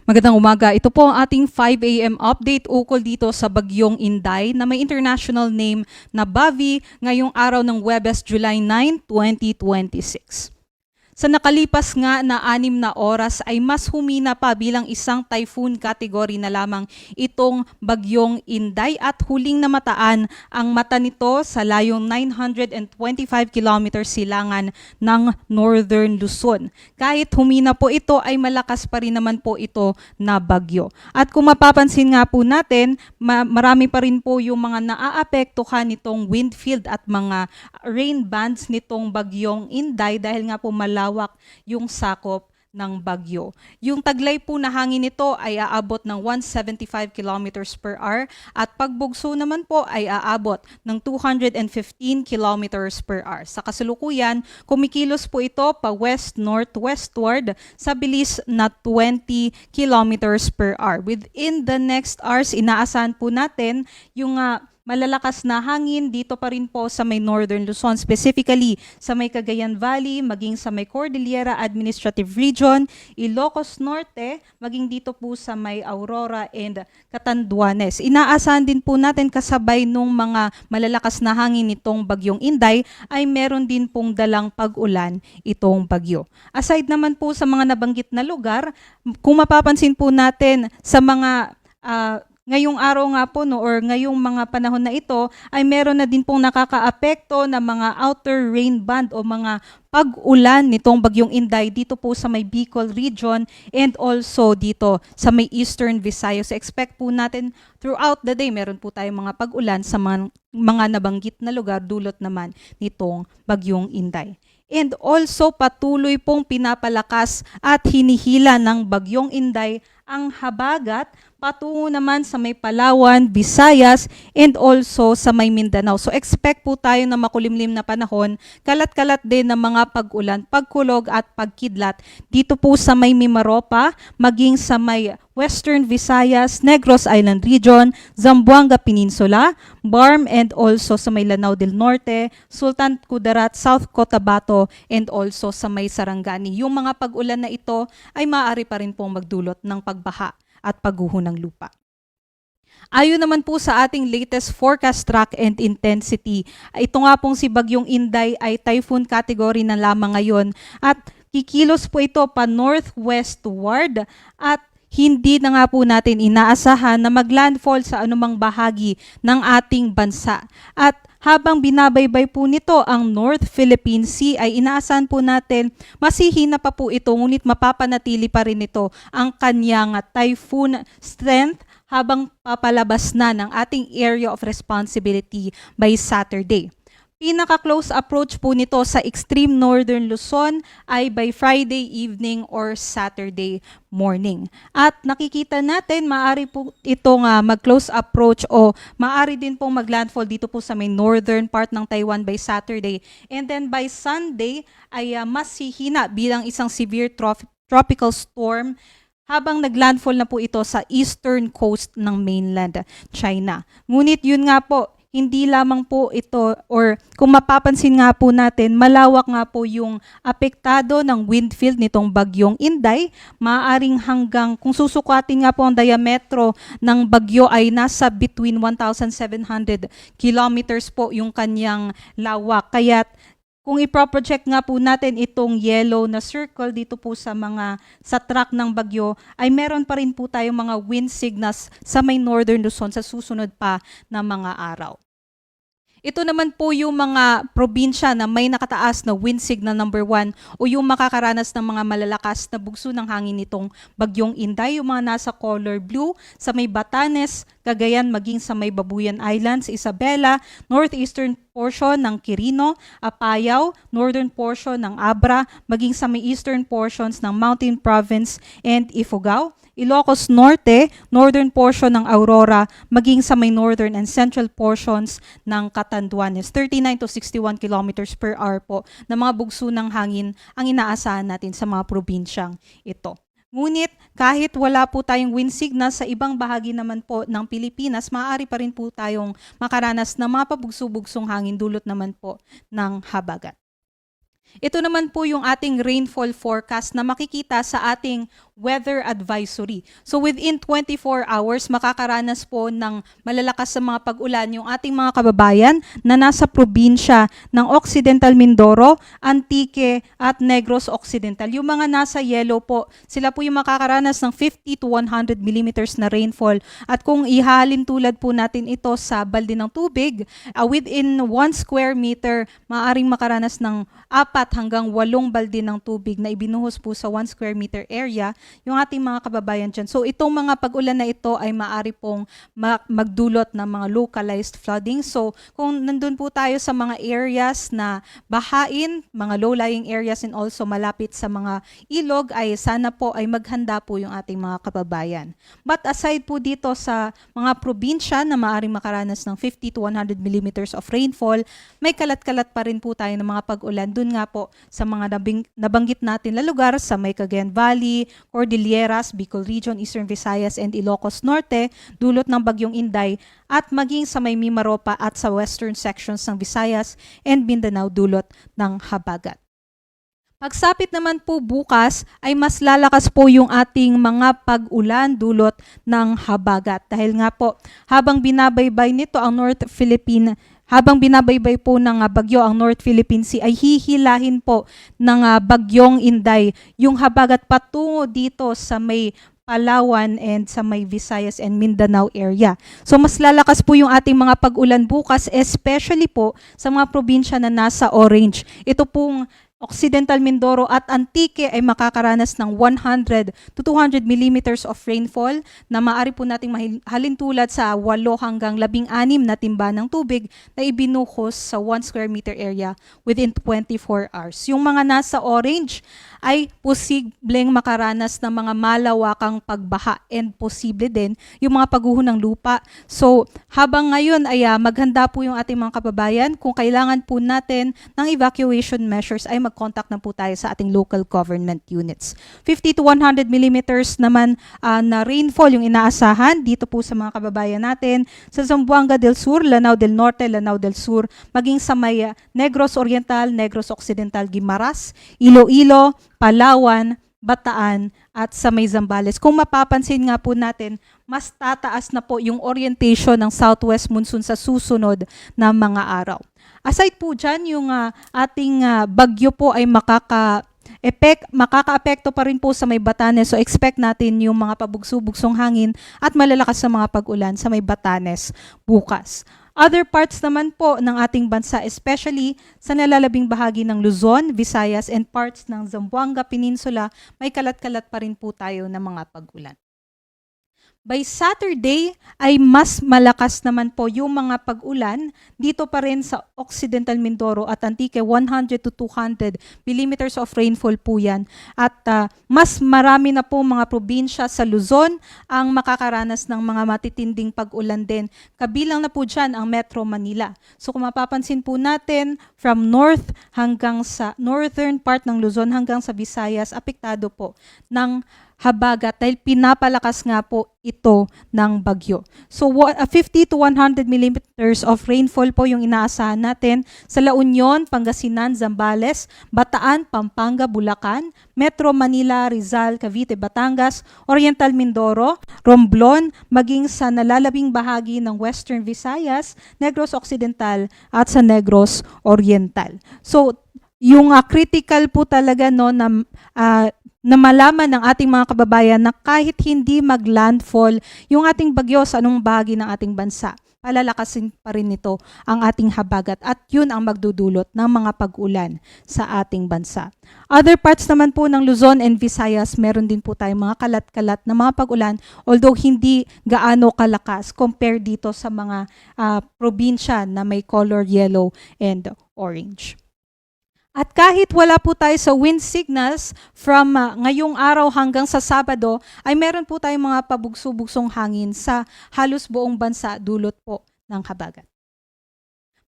Magandang umaga. Ito po ang ating 5 a.m. update ukol dito sa bagyong Inday na may international name na Bavi ngayong araw ng Huwebes, July 9, 2026. Sa nakalipas nga na 6 na oras ay mas humina pa bilang isang typhoon category na lamang itong bagyong Inday at huling namataan ang mata nito sa layong 925 kilometers silangan ng Northern Luzon. Kahit humina po ito ay malakas pa rin naman po ito na bagyo. At kung mapapansin nga po natin, marami pa rin po yung mga naaapektuhan nitong wind field at mga rain bands nitong bagyong Inday dahil nga po malawak yung sakop ng bagyo. Yung taglay po na hangin nito ay aabot ng 175 kilometers per hour at pagbugso naman po ay aabot ng 215 kilometers per hour. Sa kasalukuyan, kumikilos po ito pa west-northwestward sa bilis na 20 kilometers per hour. Within the next hours, inaasahan po natin yung malalakas na hangin dito pa rin po sa may Northern Luzon, specifically sa may Cagayan Valley, maging sa may Cordillera Administrative Region, Ilocos Norte, maging dito po sa may Aurora and Catanduanes. Inaasahan din po natin kasabay nung mga malalakas na hangin nitong bagyong Inday ay meron din pong dalang pag-ulan itong bagyo. Aside naman po sa mga nabanggit na lugar, kung mapapansin po natin sa mga ngayong araw nga po or ngayong mga panahon na ito ay meron na din pong nakakaapekto na mga outer rain band o mga pag-ulan nitong bagyong Inday dito po sa may Bicol region and also dito sa may Eastern Visayas. So expect po natin throughout the day meron po tayong mga pag-ulan sa mga nabanggit na lugar dulot naman nitong bagyong Inday. And also patuloy pong pinapalakas at hinihila ng bagyong Inday ang habagat patungo naman sa may Palawan, Visayas, and also sa may Mindanao. So expect po tayo na makulimlim na panahon, kalat-kalat din ng mga pag-ulan, pagkulog at pagkidlat dito po sa may Mimaropa, maging sa may Western Visayas, Negros Island Region, Zamboanga Peninsula, Barm, and also sa may Lanao del Norte, Sultan Kudarat, South Cotabato, and also sa may Sarangani. Yung mga pag-ulan na ito ay maaari pa rin pong magdulot ng pagbaha at pagguho ng lupa. Ayon naman po sa ating latest forecast track and intensity, ito nga pong si Bagyong Inday ay typhoon category na lamang ngayon at kikilos po ito pa northwestward at hindi na nga po natin inaasahan na maglandfall sa anumang bahagi ng ating bansa. At habang binabaybay po nito ang North Philippine Sea ay inaasahan po natin masihina pa po ito ngunit mapapanatili pa rin ito ang kanyang typhoon strength habang papalabas na ng ating area of responsibility by Saturday. Pinaka-close approach po nito sa extreme northern Luzon ay by Friday evening or Saturday morning. At nakikita natin, maaari po itong mag-close approach o maaari din pong mag-landfall dito po sa may northern part ng Taiwan by Saturday. And then by Sunday ay mas hihina bilang isang severe tropical storm habang naglandfall na po ito sa eastern coast ng mainland China. Ngunit yun nga po, hindi lamang po ito or kung mapapansin nga po natin, malawak nga po yung apektado ng wind field nitong bagyong Inday. Maaaring hanggang, kung susukatin nga po ang diametro ng bagyo ay nasa between 1,700 kilometers po yung kanyang lawak. Kaya kung iproproject nga po natin itong yellow na circle dito po sa track ng bagyo, ay meron pa rin po tayong mga wind signals sa may northern Luzon sa susunod pa na mga araw. Ito naman po yung mga probinsya na may nakataas na wind signal number 1 o yung makakaranas ng mga malalakas na bugso ng hangin nitong bagyong Inday, yung mga nasa color blue sa may Batanes, Cagayan, maging sa may Babuyan Islands, Isabela, northeastern portion ng Quirino, Apayao, northern portion ng Abra, maging sa may eastern portions ng Mountain Province and Ifugao, Ilocos Norte, northern portion ng Aurora, maging sa may northern and central portions ng Catanduanes. 39 to 61 kilometers per hour po na mga bugso ng hangin ang inaasahan natin sa mga probinsyang ito. Ngunit kahit wala po tayong wind signal sa ibang bahagi naman po ng Pilipinas, maaari pa rin po tayong makaranas ng mga pabugso-bugsong hangin dulot naman po ng habagat. Ito naman po yung ating rainfall forecast na makikita sa ating weather advisory. So within 24 hours, makakaranas po ng malalakas sa mga pag-ulan yung ating mga kababayan na nasa probinsya ng Occidental Mindoro, Antique at Negros Occidental. Yung mga nasa yellow po, sila po yung makakaranas ng 50 to 100 millimeters na rainfall. At kung ihalin tulad po natin ito sa balde ng tubig, within 1 square meter, maaaring makaranas ng 4 hanggang 8 balde ng tubig na ibinuhos po sa 1 square meter area yung ating mga kababayan dyan. So itong mga pag-ulan na ito ay maaari pong magdulot ng mga localized flooding. So kung nandun po tayo sa mga areas na bahain, mga low-lying areas and also malapit sa mga ilog, ay sana po ay maghanda po yung ating mga kababayan. But aside po dito sa mga probinsya na maaaring makaranas ng 50 to 100 millimeters of rainfall, may kalat-kalat pa rin po tayo ng mga pag-ulan. Dun nga po sa mga nabanggit natin na lugar sa may Cagayan Valley, Cordilleras, Bicol Region, Eastern Visayas, and Ilocos Norte, dulot ng bagyong Inday, at maging sa may Mimaropa at sa western sections ng Visayas and Mindanao, dulot ng habagat. Pagsapit naman po bukas ay mas lalakas po yung ating mga pag-ulan dulot ng habagat. Dahil nga po, habang binabaybay nito ang habang binabaybay po ng bagyo ang North Philippine Sea, ay hihilahin po ng bagyong Inday yung habagat patungo dito sa may Palawan and sa may Visayas and Mindanao area. So mas lalakas po yung ating mga pag-ulan bukas, especially po sa mga probinsya na nasa orange. Ito pong Occidental Mindoro at Antique ay makakaranas ng 100 to 200 millimeters of rainfall na maaari po nating halintulad sa 8 hanggang 16 na timba ng tubig na ibinuhos sa 1 square meter area within 24 hours. Yung mga nasa orange ay posibleng makaranas ng mga malawakang pagbaha and posible din yung mga pagguho ng lupa. So habang ngayon ay maghanda po yung ating mga kababayan, kung kailangan po natin ng evacuation measures ay mag-contact na po tayo sa ating local government units. 50 to 100 millimeters naman na rainfall yung inaasahan dito po sa mga kababayan natin sa Zamboanga del Sur, Lanao del Norte, Lanao del Sur, maging sa may Negros Oriental, Negros Occidental, Guimaras, Iloilo, Palawan, Bataan at sa may Zambales. Kung mapapansin nga po natin, mas tataas na po yung orientation ng southwest monsoon sa susunod na mga araw. Aside po dyan, yung ating bagyo po ay makaka-apekto pa rin po sa may Batanes. So expect natin yung mga pabugso-bugsong hangin at malalakas na mga pag-ulan sa may Batanes bukas. Other parts naman po ng ating bansa, especially sa nalalabing bahagi ng Luzon, Visayas, and parts ng Zamboanga Peninsula, may kalat-kalat pa rin po tayo ng mga pag-ulan. By Saturday ay mas malakas naman po yung mga pag-ulan dito pa rin sa Occidental Mindoro at Antique, 100 to 200 millimeters of rainfall po yan. At mas marami na po mga probinsya sa Luzon ang makakaranas ng mga matitinding pag-ulan din. Kabilang na po dyan ang Metro Manila. So kung mapapansin po natin, from north hanggang sa northern part ng Luzon hanggang sa Visayas, apektado po ng habagat dahil pinapalakas nga po ito ng bagyo. So 50 to 100 millimeters of rainfall po yung inaasahan natin sa La Union, Pangasinan, Zambales, Bataan, Pampanga, Bulacan, Metro Manila, Rizal, Cavite, Batangas, Oriental Mindoro, Romblon, maging sa nalalabing bahagi ng Western Visayas, Negros Occidental at sa Negros Oriental. So yung critical po talaga no na malaman ng ating mga kababayan na kahit hindi mag-landfall yung ating bagyo sa anong bahagi ng ating bansa, palalakasin pa rin nito ang ating habagat at yun ang magdudulot ng mga pag-ulan sa ating bansa. Other parts naman po ng Luzon and Visayas, meron din po tayong mga kalat-kalat na mga pag-ulan, although hindi gaano kalakas compared dito sa mga probinsya na may color yellow and orange. At kahit wala po tayo sa wind signals from ngayong araw hanggang sa Sabado, ay meron po tayong mga pabugso-bugsong hangin sa halos buong bansa dulot po ng habagat.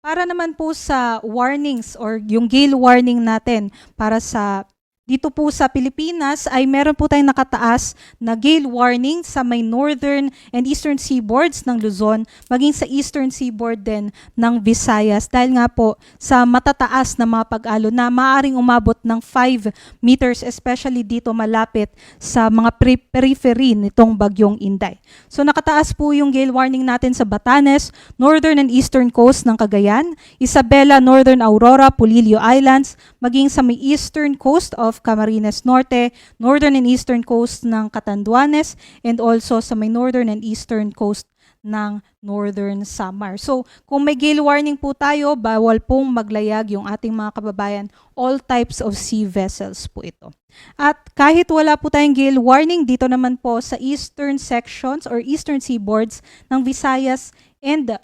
Para naman po sa warnings or yung gale warning natin para sa Dito po sa Pilipinas ay meron po tayong nakataas na gale warning sa may northern and eastern seaboards ng Luzon, maging sa eastern seaboard din ng Visayas dahil nga po sa matataas na mga pag-alon na maaaring umabot ng 5 meters, especially dito malapit sa mga periphery nitong bagyong Inday. So nakataas po yung gale warning natin sa Batanes, northern and eastern coast ng Cagayan, Isabela, northern Aurora, Pulilio Islands, maging sa may eastern coast of Camarines Norte, northern and eastern coast ng Catanduanes, and also sa may northern and eastern coast ng Northern Samar. So, kung may gale warning po tayo, bawal pong maglayag yung ating mga kababayan. All types of sea vessels po ito. At kahit wala po tayong gale warning, dito naman po sa eastern sections or eastern seaboards ng Visayas and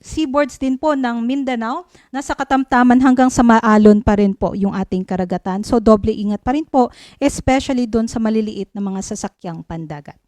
seaboards din po ng Mindanao, nasa katamtaman hanggang sa maalon pa rin po yung ating karagatan. So doble ingat pa rin po, especially doon sa maliliit na mga sasakyang pandagat.